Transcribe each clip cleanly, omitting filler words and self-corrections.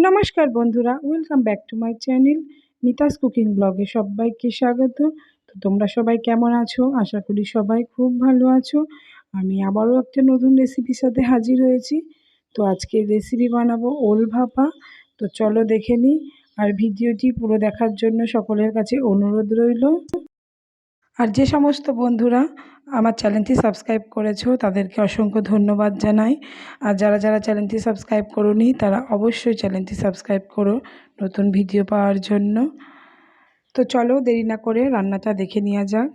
নমস্কার বন্ধুরা, welcome back to my channel Mita's cooking ব্লগে সবাইকে স্বাগত। তো তোমরা সবাই কেমন আছো? আশা করি সবাই খুব ভালো আছো। আমি আবারও একটা নতুন রেসিপির সাথে হাজির হয়েছি। তো আজকের রেসিপি বানাবো ওল ভাপা। তো চলো দেখে নিই। আর ভিডিওটি পুরো দেখার জন্য সকলের কাছে অনুরোধ রইল। আর যে সমস্ত বন্ধুরা আমার চ্যানেলটি সাবস্ক্রাইব করেছো তাদেরকে অসংখ্য ধন্যবাদ জানাই। আর যারা চ্যানেলটি সাবস্ক্রাইব করোনি তারা অবশ্যই চ্যানেলটি সাবস্ক্রাইব করো নতুন ভিডিও পাওয়ার জন্য। তো চলো দেরি না করে রান্নাটা দেখে নেওয়া যাক।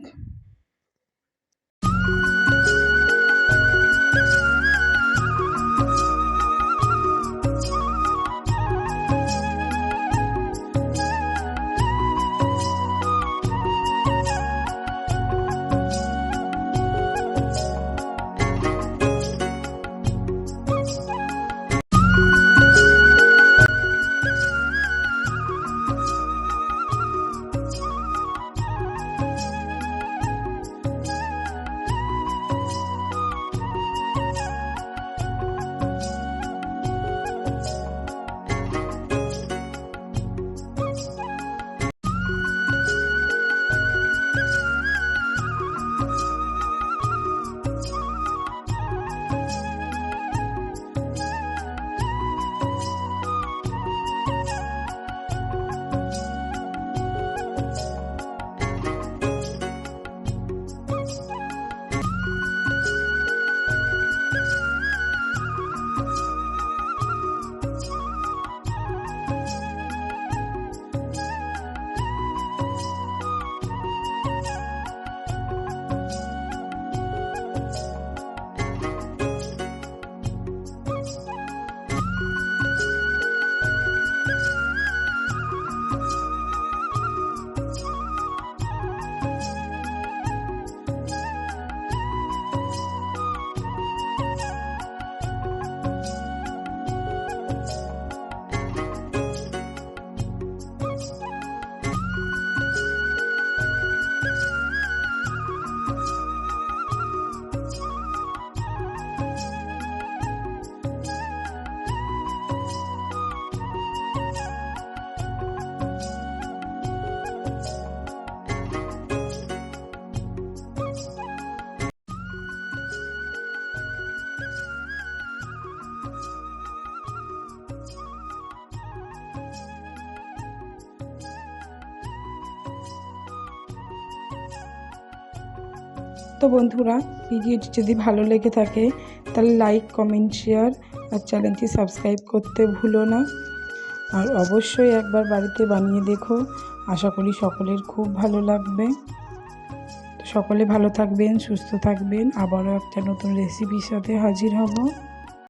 তো বন্ধুরা, ভিডিওটি যদি ভালো লেগে থাকে তাহলে লাইক, কমেন্ট, শেয়ার আর চ্যানেলটি সাবস্ক্রাইব করতে ভুলো না। আর অবশ্যই একবার বাড়িতে বানিয়ে দেখো, আশা করি সকলের খুব ভালো লাগবে। তো সকলে ভালো থাকবেন, সুস্থ থাকবেন। আবারও একটা নতুন রেসিপির সাথে হাজির হব।